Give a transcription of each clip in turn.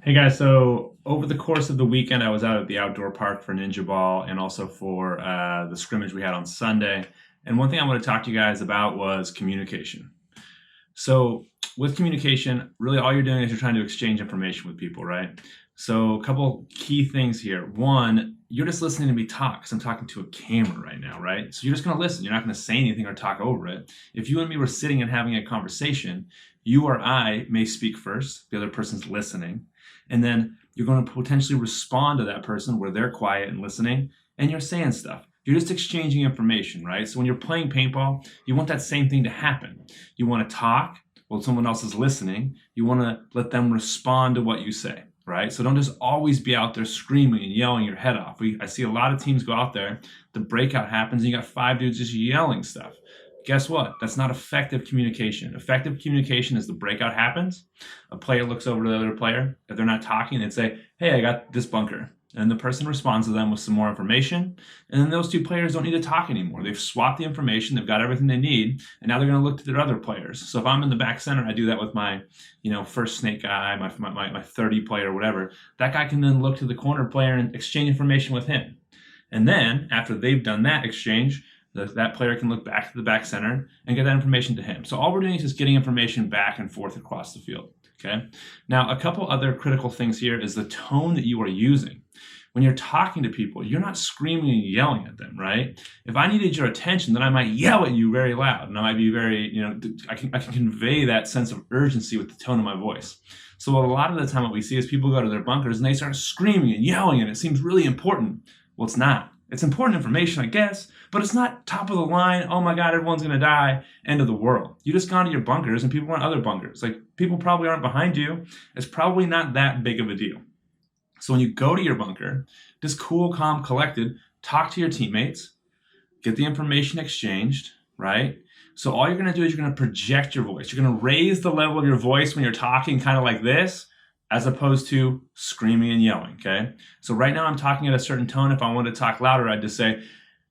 Hey guys, so over the course of the weekend, I was out at the outdoor park for Ninja Ball and also for the scrimmage we had on Sunday. And one thing I want to talk to you guys about was communication. So with communication, really all you're doing is you're trying to exchange information with people, right? So a couple key things here. One, you're just listening to me talk because I'm talking to a camera right now, right? So you're just going to listen. You're not going to say anything or talk over it. If you and me were sitting and having a conversation, you or I may speak first. The other person's listening. And then you're going to potentially respond to that person where they're quiet and listening and you're saying stuff. You're just exchanging information, right? So when you're playing paintball, you want that same thing to happen. You want to talk while someone else is listening. You want to let them respond to what you say, right? So don't just always be out there screaming and yelling your head off. I see a lot of teams go out there, the breakout happens, and you got 5 dudes just yelling stuff. Guess what? That's not effective communication. Effective communication is the breakout happens. A player looks over to the other player. If they're not talking, they'd say, hey, I got this bunker. And the person responds to them with some more information. And then those two players don't need to talk anymore. They've swapped the information. They've got everything they need. And now they're going to look to their other players. So if I'm in the back center, I do that with my, first snake guy, my 30 player, or whatever. That guy can then look to the corner player and exchange information with him. And then after they've done that exchange, that player can look back to the back center and get that information to him. So all we're doing is just getting information back and forth across the field, okay? Now, a couple other critical things here is the tone that you are using. When you're talking to people, you're not screaming and yelling at them, right? If I needed your attention, then I might yell at you very loud, and I might be very, I can convey that sense of urgency with the tone of my voice. So a lot of the time what we see is people go to their bunkers and they start screaming and yelling, and it seems really important. Well, it's not. It's important information, I guess, but it's not top of the line, oh my God, everyone's gonna die, end of the world. You just gone to your bunkers and people want other bunkers. Like, people probably aren't behind you. It's probably not that big of a deal. So when you go to your bunker, just cool, calm, collected, talk to your teammates, get the information exchanged, right? So all you're gonna do is you're gonna project your voice. You're gonna raise the level of your voice when you're talking kind of like this, as opposed to screaming and yelling, okay? So right now I'm talking at a certain tone. If I wanted to talk louder, I'd just say,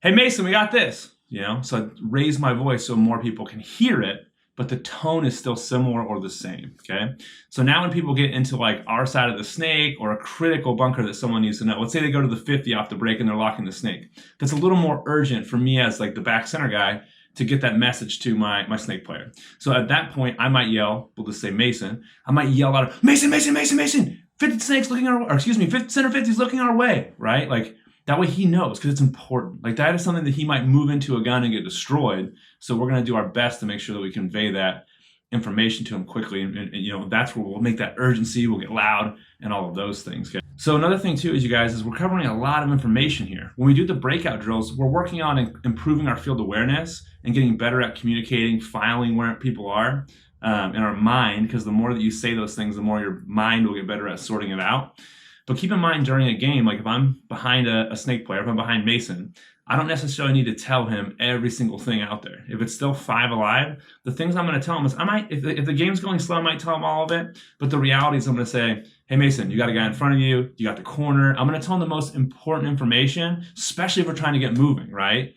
hey Mason, we got this, So I'd raise my voice so more people can hear it, but the tone is still similar or the same, okay? So now when people get into like our side of the snake or a critical bunker that someone needs to know, let's say they go to the 50 off the break and they're locking the snake. That's a little more urgent for me as like the back center guy to get that message to my snake player. So at that point, I might yell, we'll just say Mason, I might yell out, Mason, Mason, Mason, Mason, 50 snakes looking our way, or excuse me, center 50 is looking our way, right? Like, that way he knows, because it's important. Like, that is something that he might move into a gun and get destroyed. So we're gonna do our best to make sure that we convey that information to him quickly. And that's where we'll make that urgency, we'll get loud, and all of those things. Okay? So another thing too is, you guys, is we're covering a lot of information here. When we do the breakout drills, we're working on improving our field awareness and getting better at communicating, filing where people are in our mind, because the more that you say those things, the more your mind will get better at sorting it out. But keep in mind, during a game, like if I'm behind a snake player, if I'm behind Mason, I don't necessarily need to tell him every single thing out there. If it's still 5 alive, the things I'm going to tell him is, if the game's going slow, I might tell him all of it. But the reality is I'm going to say, hey Mason, you got a guy in front of you, you got the corner. I'm going to tell him the most important information, especially if we're trying to get moving, right?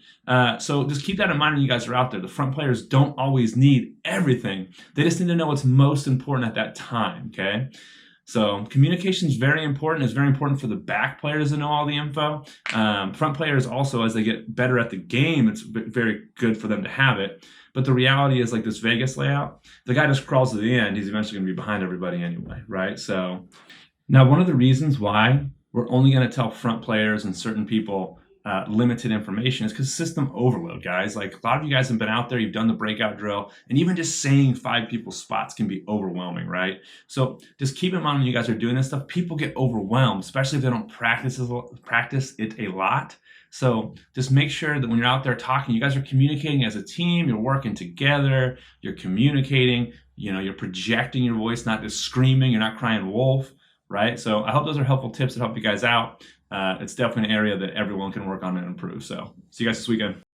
So just keep that in mind when you guys are out there. The front players don't always need everything. They just need to know what's most important at that time, okay? So communication is very important. It's very important for the back players to know all the info. Front players also, as they get better at the game, it's very good for them to have it. But the reality is, like this Vegas layout, the guy just crawls to the end, he's eventually going to be behind everybody anyway, right? So now one of the reasons why we're only going to tell front players and certain people limited information is because system overload, guys. Like, a lot of you guys have been out there, you've done the breakout drill, and even just saying 5 people's spots can be overwhelming, right? So just keep in mind when you guys are doing this stuff, people get overwhelmed, especially if they don't practice it a lot. So just make sure that when you're out there talking, you guys are communicating as a team, you're working together, you're communicating, you're projecting your voice, not just screaming, you're not crying wolf, right? So I hope those are helpful tips that help you guys out. It's definitely an area that everyone can work on and improve. So see you guys this weekend.